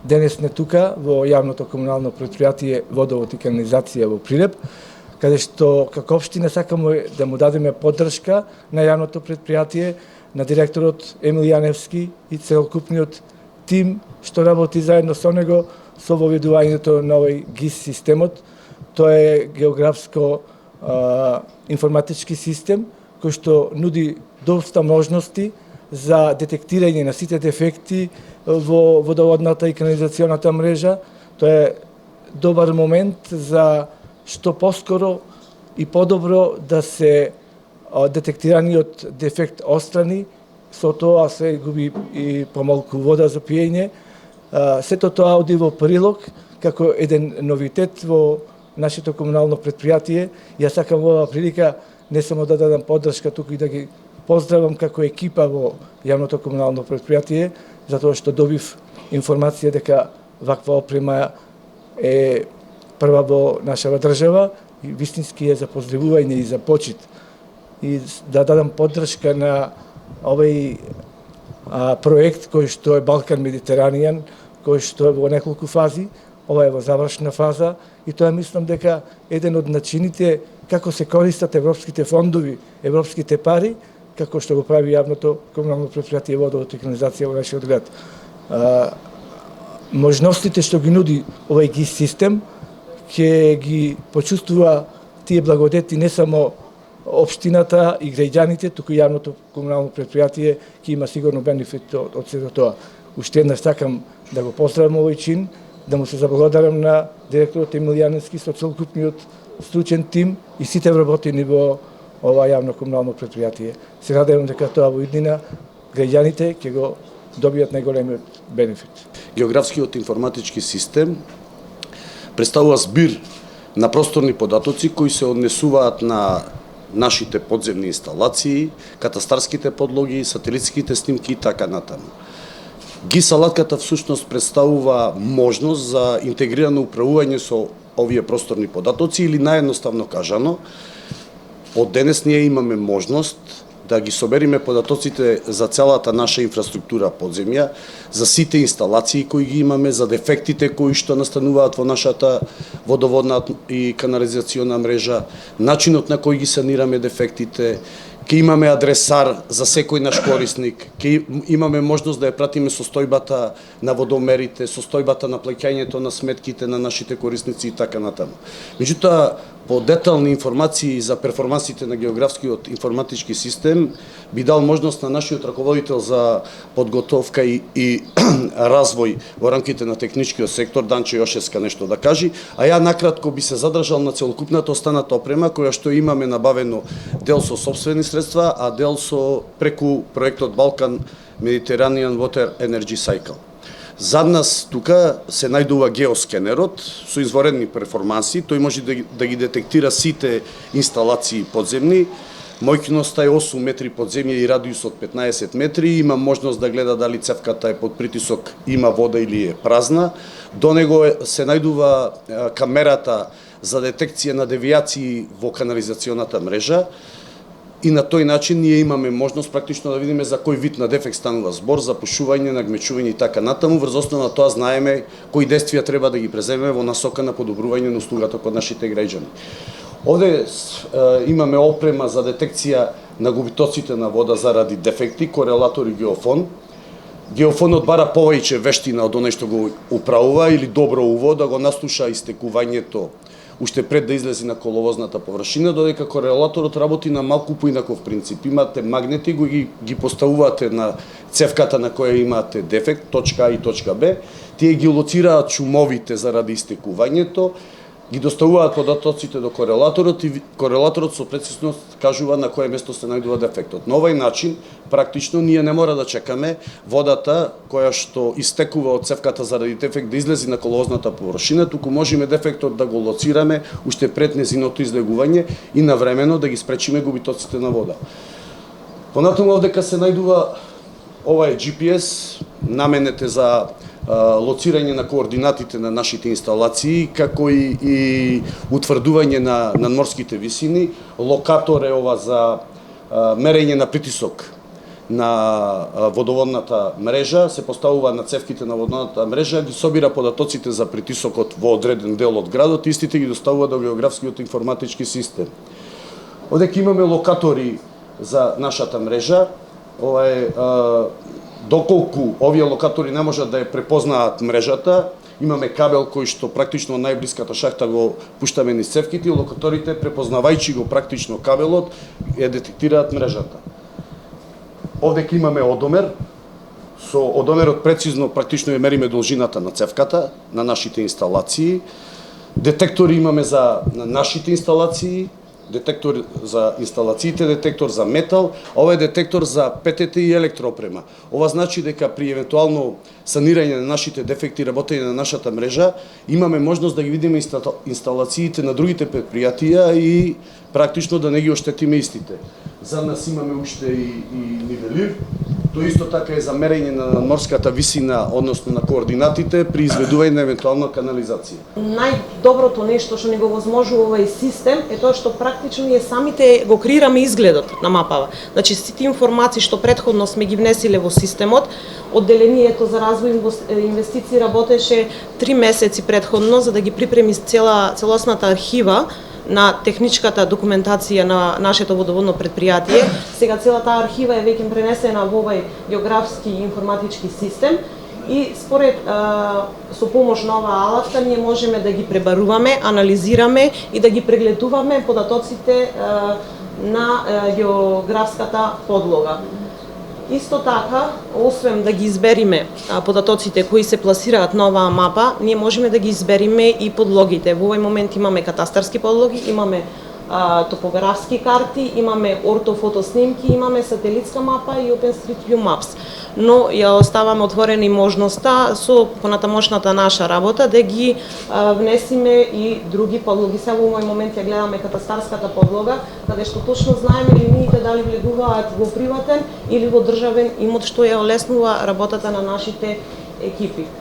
денес не тука во јавното комунално претпријатие Водовод и канализација во Прилеп, каде што како општина сакаме да му дадеме поддршка на јавното претпријатие, на директорот Емил Јаневски и целокупниот тим што работи заедно со него со воведувањето на овој ГИС системот. Тоа е географско информатички систем кој што нуди доста можности за детектирање на сите дефекти во водоводната и канализационата мрежа. Тоа е добар момент за што поскоро и подобро да се детектираниот дефект острани, со тоа се губи и помалку вода за пиење. Сето тоа оди во прилог како еден новитет во нашето комунално претпријатие. Јас сакам во оваа прилика не само да дадам поддршка, туку и да ги поздравам како екипа во јавното комунално претпријатие, затоа што добив информација дека ваква опрема е прва во нашава држава и вистински е за поздравување и за почит. И да дадам поддршка на овој проект кој што е Балкан Медитеранијан, кој што е во неколку фази. Ова е во завршна фаза и тоа мислам дека еден од начините како се користат европските фондови, европските пари, како што го прави јавното комунално претпријатие Водовод и канализација во нашиот град. Можностите што ги нуди овој ГИС систем ќе ги почувствува тие благодети не само општината и граѓаните, туку јавното комунално претпријатие ќе има сигурно бенефит од сето тоа. Уште еднаш сакам да го поздравам овој чин, да му се заблагодарам на директорот Емил Јаневски со целокупниот стручен тим и сите вработени во ова јавно комунално претпријатие. Се надевам дека тоа во иднина граѓаните ќе го добијат најголемиот бенефит. Географскиот информатички систем представува збир на просторни податоци кои се однесуваат на нашите подземни инсталации, катастарските подлоги, сателитските снимки и така натаму. ГИС алатката всушност представува можност за интегрирано управување со овие просторни податоци или наједноставно кажано, од денес ние имаме можност да ги собериме податоците за целата наша инфраструктура подземја, за сите инсталации кои ги имаме, за дефектите кои што настануваат во нашата водоводна и канализациона мрежа, начинот на кој ги санираме дефектите, ќе имаме адресар за секој наш корисник, ќе имаме можност да ја пратиме состојбата на водомерите, состојбата на плаќањето на сметките на нашите корисници и така натаму. Меѓутоа, по детални информации за перформансите на географскиот информатички систем би дал можност на нашиот раководител за подготовка и развој во рамките на техничкиот сектор, Данче Јошевска, нешто да кажи, а ја накратко би се задржал на целокупната останата опрема која што имаме набавено дел со собствени средства, а дел со преку проектот Балкан Mediterranean Water Energy Cycle. Зад нас тука се најдува геоскенерот со изворедни перформанси, тој може да ги детектира сите инсталации подземни. Мојкиноста е 8 метри подземје и радиусот 15 метри, има можност да гледа дали цевката е под притисок, има вода или е празна. До него се најдува камерата за детекција на девијации во канализационата мрежа. И на тој начин ние имаме можност практично да видиме за кој вид на дефект станува збор, за пушување, нагмечување и така натаму. Врз основа на тоа знаеме кои действија треба да ги преземеме во насока на подобрување на услугата код нашите граѓани. Овде имаме опрема за детекција на губитоците на вода заради дефекти, корелатор и геофон. Геофонот бара повеќе вештина од оној што го управува или добро уво да го наслуша истекувањето уште пред да излезе на коловозната површина, додека корелаторот работи на малку поинаков принцип. Имате магнети, ги поставувате на цевката на која имате дефект, точка А и точка Б, тие ги лоцираат шумовите заради истекувањето, ги доставуваат податоците до корелаторот и корелаторот со прецизност кажува на кое место се најдува дефектот. На овој начин, практично, ние не мора да чекаме водата која што истекува од цевката заради дефект да излези на коловозната површина, туку можеме дефектот да го лоцираме уште пред незиното излегување и навремено да ги спречиме губитоците на вода. Понатаму овдека се најдува ова е GPS, наменете за лоцирање на координатите на нашите инсталации, како и утврдување на надморските висини. Локатор е ова за мерење на притисок на водоводната мрежа, се поставува на цевките на водоводната мрежа, ги собира податоците за притисокот во одреден дел од градот, истите ги доставува до географскиот информатички систем. Одека имаме локатори за нашата мрежа, доколку овие локатори не можат да ја препознаат мрежата, имаме кабел кој што практично најблиската шахта го пуштаме низ цевките и локаторите, препознавајќи го практично кабелот, ја детектираат мрежата. Овдека имаме одомер, со одомерот прецизно практично ја мериме должината на цевката, на нашите инсталации. Детектори имаме за нашите инсталации, детектор за инсталациите, детектор за метал, ова е детектор за ПТТ и електроопрема. Ова значи дека при евентуално санирање на нашите дефекти, работење на нашата мрежа, имаме можност да ги видиме инсталациите на другите предпријатија и практично да не ги оштетиме истите. За нас имаме уште и нивелир, тоа исто така е за мерење на надморската висина, односно на координатите при изведување на евентуална канализација. Најдоброто нешто што ни го возможува овој систем е тоа што практично ние самите го креираме изгледот на мапава. Значи сите информации што претходно сме ги внесиле во системот, одделението за развој инвестиции работеше 3 месеци претходно за да ги припреми целосната архива на техничката документација на нашето водоводно предпријатие. Сега целата архива е веќе пренесена во овој географски информатички систем и според со помош на оваа алатка ние можеме да ги пребаруваме, анализираме и да ги прегледуваме податоците на географската подлога. Исто така, освен да ги избериме податоците кои се пласираат на оваа мапа, ние можеме да ги избериме и подлогите. Во овој момент имаме катастарски подлоги, имаме топографски карти, имаме ортофотоснимки, имаме сателитска мапа и OpenStreetView Maps. Но ја оставаме отворена и можноста со понатамошната наша работа да ги внесиме и други подлоги. Сега во овој момент ја гледаме катастарската подлога, каде што точно знаеме линиите дали влегуваат во приватен или во државен имот, што ја олеснува работата на нашите екипи.